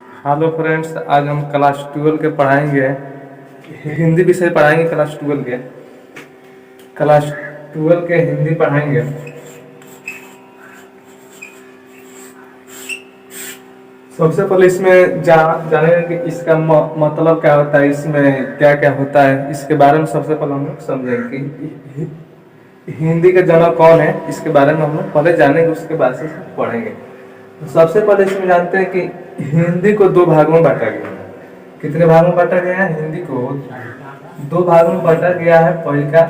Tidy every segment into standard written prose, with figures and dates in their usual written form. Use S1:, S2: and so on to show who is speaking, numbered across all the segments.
S1: Hello friends, आज हम class 12 के पढ़ाएंगे। हिंदी विषय पढ़ाएंगे। क्लास 12 के हिंदी पढ़ाएंगे। सबसे पहले इसमें जानेंगे कि इसका मतलब क्या होता है, इसमें क्या क्या होता है, इसके बारे में सबसे पहले हम लोग समझेंगे कि हिंदी का जनक कौन है। इसके बारे में हम लोग पहले जानेंगे, उसके बाद से पढ़ेंगे। तो सबसे पहले इसमें जानते हैं कि हिंदी को दो भागों में बांटा गया है। कितने भागों में बांटा गया है? हिंदी को दो भागों में बांटा गया है। पहले का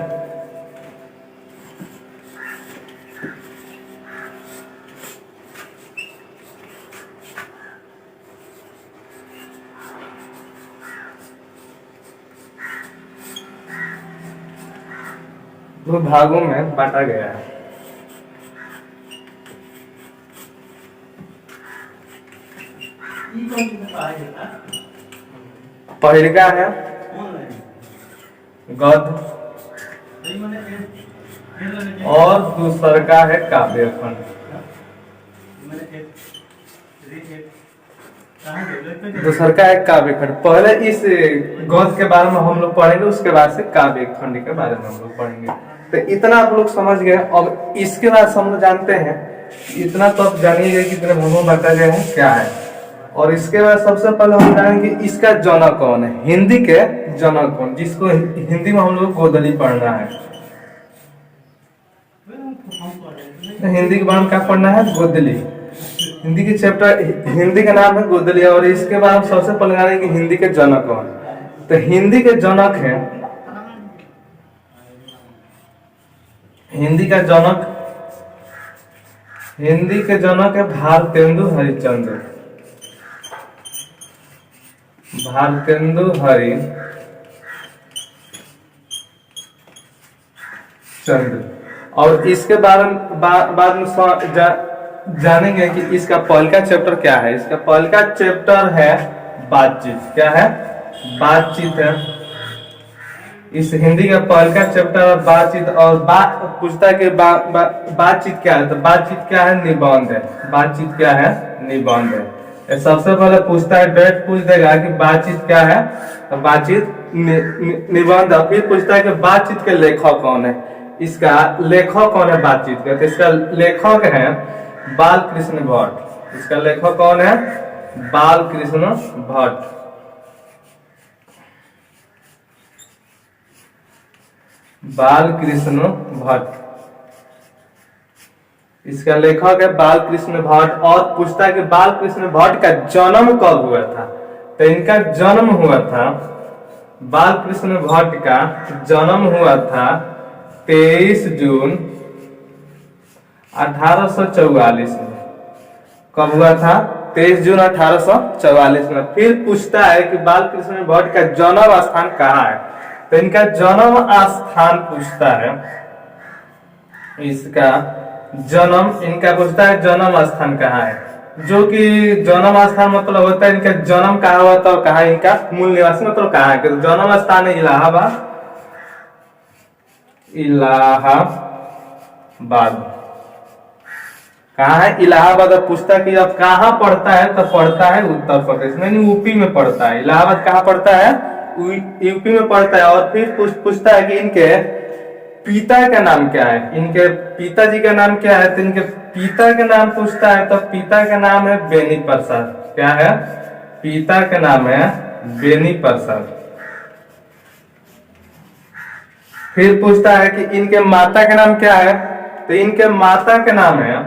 S1: दो भागों में बांटा गया है। पहला है गद्य और दूसरा का है काव्य खंड। दूसरा का है काव्य खंड। पहले इस गद्य के बारे में हम लोग पढ़ेंगे, उसके बाद से काव्य खंड के बारे में हम लोग पढ़ेंगे। तो इतना आप लोग समझ गए। अब इसके बाद हम लोग जानते हैं, इतना तो आप जानिएगा कि कितने भागों में बांटा गया है, क्या है। और इसके बाद सबसे पहले हम जानेंगे इसका जनक कौन है। हिंदी के जनक कौन, जिसको हिंदी में हम लोग गोदली पढ़ना है। हिंदी के बारे में क्या पढ़ना है? गोदली। हिंदी के चैप्टर, हिंदी का नाम है गोदली। और इसके बाद हम सबसे पहले जानेंगे हिंदी के जनक कौन। तो हिंदी के जनक है, हिंदी के जनक है भारतेंदु हरिश्चंद्र। भारतेंदु हरिश्चंद्र। और इसके बारे में बाद में जानेंगे कि इसका पहला चैप्टर क्या है। इसका पहला चैप्टर है बातचीत। क्या है? बातचीत है। इस हिंदी का पहला चैप्टर बातचीत। और पूछता है कि बातचीत क्या है। तो बातचीत क्या है? निबंध है। बातचीत क्या है? निबंध है। सबसे पहले पूछता है, डायरेक्ट पूछ देगा कि बातचीत क्या है। तो बातचीत निबंध। फिर पूछता है कि बातचीत के लेखक कौन है। इसका लेखक कौन है बातचीत का? तो इसका लेखक है बालकृष्ण भट्ट। इसका लेखक कौन है? बालकृष्ण भट्ट। बालकृष्ण भट्ट इसका लेखक है बालकृष्ण भट्ट। और पूछता है कि बालकृष्ण भट्ट का जन्म कब हुआ था। तो इनका जन्म हुआ था, बालकृष्ण भट्ट का जन्म हुआ था 23 जून 1844 में। कब हुआ था? 23 जून 1844 में। फिर पूछता है कि बालकृष्ण भट्ट का जन्म स्थान कहाँ है। तो इनका जन्म स्थान पूछता है, इसका जन्म इनका पूछता है जन्म स्थान कहाँ है। जो कि जन्म स्थान मतलब होता है इनका जन्म कहाँ हुआ था और कहाँ इनका मूल निवासी मतलब कहाँ है। तो जन्म स्थान है इलाहाबाद। कहाँ है? इलाहाबाद। और पूछता है कि अब कहाँ पढ़ता है। तो पढ़ता है उत्तर प्रदेश में, नहीं यूपी में पढ़ता है। इलाहाबाद कहाँ पढ़ता है? यूपी में पढ़ता है। और फिर पूछता है कि इनके पिता का नाम क्या है। इनके पिताजी का नाम क्या है। तो इनके पिता का नाम पूछता है। तो पिता का नाम है बेनी प्रसाद। क्या है? पिता का नाम है बेनी प्रसाद। फिर पूछता है कि इनके माता का नाम क्या है। तो इनके माता का नाम है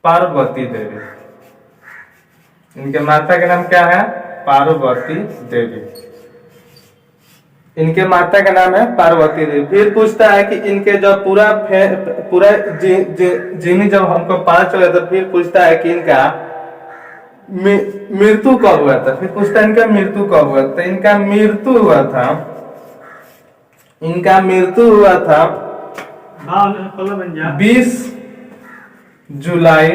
S1: पार्वती देवी। इनके माता का नाम क्या है? पार्वती देवी। इनके माता का नाम है पार्वती देवी। फिर पूछता है कि इनके जब पूरा जीनी जब हमको पता चला, तो फिर पूछता है कि इनका मृत्यु कब हुआ था। फिर पूछता है इनका मृत्यु कब हुआ। तो इनका मृत्यु हुआ था 20 जुलाई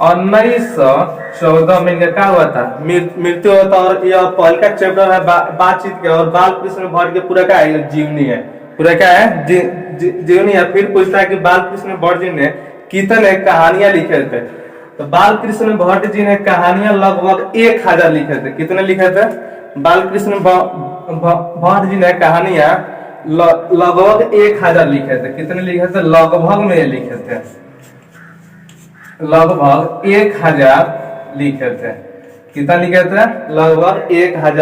S1: 1914 में इनका क्या हुआ था? मृत्यु हुआ था। और यह पहला चैप्टर है बातचीत के। और बालकृष्ण भट्ट के पूरा क्या है? जीवनी है। पूरा क्या है? जीवनी है। फिर पूछता है कि बालकृष्ण भट्ट जी ने कितने कहानियां लिखे थे। तो बाल कृष्ण भट्ट जी ने कहानियां लगभग 1000 लिखे थे। कितने लिखे थे? बाल कृष्ण भट्ट जी ने कहानियां लगभग 1000 लिखे थे। कितने लिखे थे? लगभग में लिखे थे, लगभग 1000 लिखे थे। कितना लिखे थे? लगभग 1000